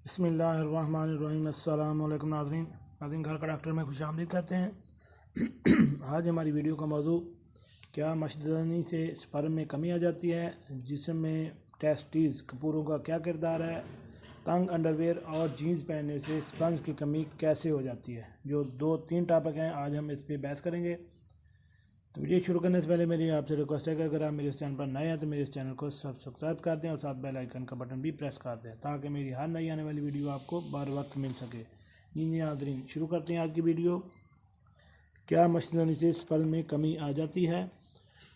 बिस्मिल्लाहिर्रहमानिर्रहीम। अस्सलाम वालेकुम नाज़रीन, घर का डॉक्टर में खुश आमदीद करते हैं। आज हमारी वीडियो का मौजू क्या मशदनी से स्पर्म में कमी आ जाती है, जिस्म में टेस्टिस कपूरों का क्या किरदार है, तंग अंडरवेयर और जीन्स पहनने से स्पर्म की कमी कैसे हो जाती है। जो 2-3 टॉपिक हैं, आज हम इस पर बहस करेंगे। तो वीडियो शुरू करने से पहले मेरी आपसे रिक्वेस्ट है कि अगर आप मेरे इस चैनल पर नए हैं तो मेरे इस चैनल को सब्सक्राइब कर दें और साथ बेल आइकन का बटन भी प्रेस कर दें ताकि मेरी हर नई आने वाली वीडियो आपको बर वक्त मिल सके। जी नाज़रीन, शुरू करते हैं आज की वीडियो। क्या मशदनी से स्पर्म में कमी आ जाती है?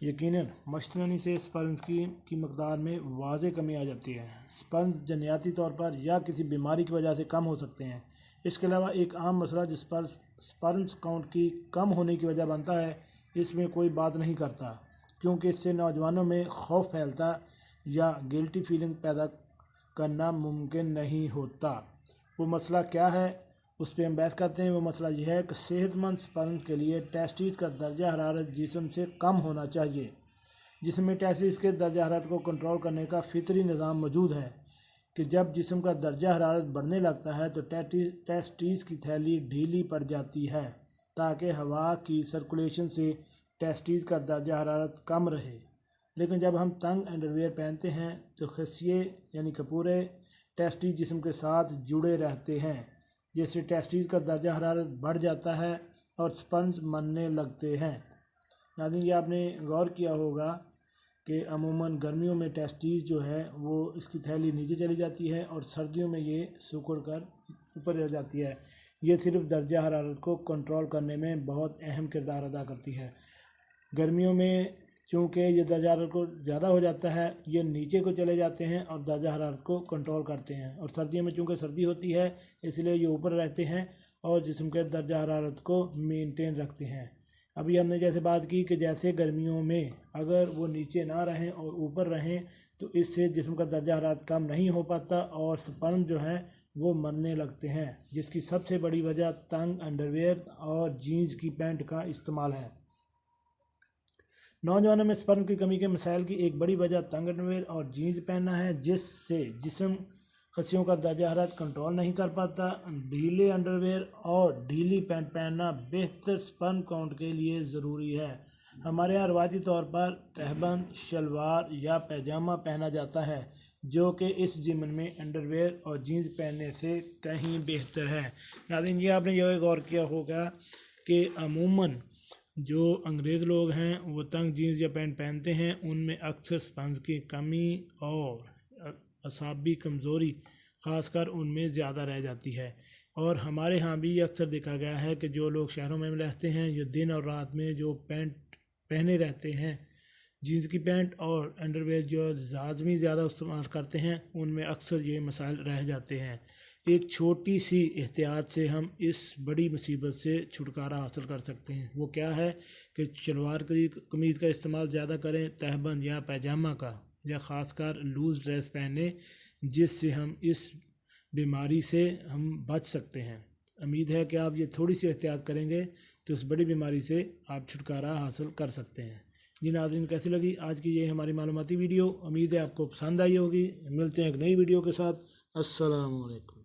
यकीनन मशदनी से स्पर्म की मकदार में वाज़े कमी आ जाती है। स्पर्म जन्याती तौर पर या किसी बीमारी की वजह से कम हो सकते हैं। इसके अलावा एक आम मसला जिस पर स्पर्म काउंट की कम होने की वजह बनता है, इसमें कोई बात नहीं करता, क्योंकि इससे नौजवानों में खौफ फैलता या गिल्टी फीलिंग पैदा करना मुमकिन नहीं होता। वो मसला क्या है, उस पर हम बहस करते हैं। वो मसला यह है कि सेहतमंद स्पर्म के लिए टेस्टिस का दर्जा हरारत जिस्म से कम होना चाहिए। जिस्म में टेस्टिस के दर्जा हरारत को कंट्रोल करने का फितरी निज़ाम मौजूद है कि जब जिस्म का दर्जा हरारत बढ़ने लगता है तो टेस्टिस की थैली ढीली पड़ जाती है ताकि हवा की सर्कुलेशन से टेस्टिस का दर्जा हरारत कम रहे। लेकिन जब हम तंग अंडरवेयर पहनते हैं तो खसिए यानी कपूरे टेस्टिस जिस्म के साथ जुड़े रहते हैं, जिससे टेस्टिस का दर्जा हरारत बढ़ जाता है और स्पर्म मरने लगते हैं। नाज़रीन, ये आपने गौर किया होगा कि अमूमन गर्मियों में टेस्टिस जो है वो इसकी थैली नीचे चली जाती है और सर्दियों में ये सिकुड़ कर ऊपर रह जाती है। ये सिर्फ दर्जा हरारत को कंट्रोल करने में बहुत अहम किरदार अदा करती है। गर्मियों में चूँकि ये दर्जा हरारत को ज़्यादा हो जाता है, ये नीचे को चले जाते हैं और दर्जा हरारत को कंट्रोल करते हैं। और सर्दियों में चूँकि सर्दी होती है, इसलिए ये ऊपर रहते हैं और जिस्म के दर्जा हरारत को मेंटेन रखते हैं। अभी हमने जैसे बात की कि जैसे गर्मियों में अगर वो नीचे ना रहें और ऊपर रहें तो इससे जिस्म का दर्जा हरारत कम नहीं हो पाता और स्पर्म जो है वो मरने लगते हैं, जिसकी सबसे बड़ी वजह तंग अंडरवेयर और जीन्स की पैंट का इस्तेमाल है। नौजवानों में स्पर्म की कमी के मसाइल की एक बड़ी वजह तंग अंडरवेयर और जीन्स पहनना है, जिससे जिस्म खसियों का दर्जा हरारत कंट्रोल नहीं कर पाता। ढीले अंडरवेयर और ढीली पैंट पहनना बेहतर स्पर्म काउंट के लिए ज़रूरी है। हमारे यहाँ रवायती तौर पर तहबंद, शलवार या पैजामा पहना जाता है, जो कि इस ज़िम्न में अंडरवेयर और जीन्स पहनने से कहीं बेहतर है। नाज़रीन, ये आपने यह गौर किया होगा कि अमूमन जो अंग्रेज़ लोग हैं वो तंग जीन्स या पैंट पहनते हैं, उनमें अक्सर स्पर्म की कमी और असाबी कमज़ोरी ख़ासकर उनमें ज़्यादा रह जाती है। और हमारे यहाँ भी अक्सर देखा गया है कि जो लोग शहरों में रहते हैं, ये दिन और रात में जो पैंट पहने रहते हैं, जीन्स की पैंट और अंडरवेयर जो लाजमी ज़्यादा इस्तेमाल करते हैं, उनमें अक्सर ये मसाइल रह जाते हैं। एक छोटी सी एहतियात से हम इस बड़ी मुसीबत से छुटकारा हासिल कर सकते हैं। वो क्या है कि शलवार की कमीज़ का इस्तेमाल ज़्यादा करें, तहबंद या पैजामा का या ख़ासकर लूज़ ड्रेस पहने, जिससे हम इस बीमारी से हम बच सकते हैं। उम्मीद है कि आप ये थोड़ी सी एहतियात करेंगे तो उस बड़ी बीमारी से आप छुटकारा हासिल कर सकते हैं। जी नाज़रीन, कैसी लगी आज की ये हमारी मालूमाती वीडियो? उम्मीद है आपको पसंद आई होगी। मिलते हैं एक नई वीडियो के साथ। अस्सलाम वालेकुम।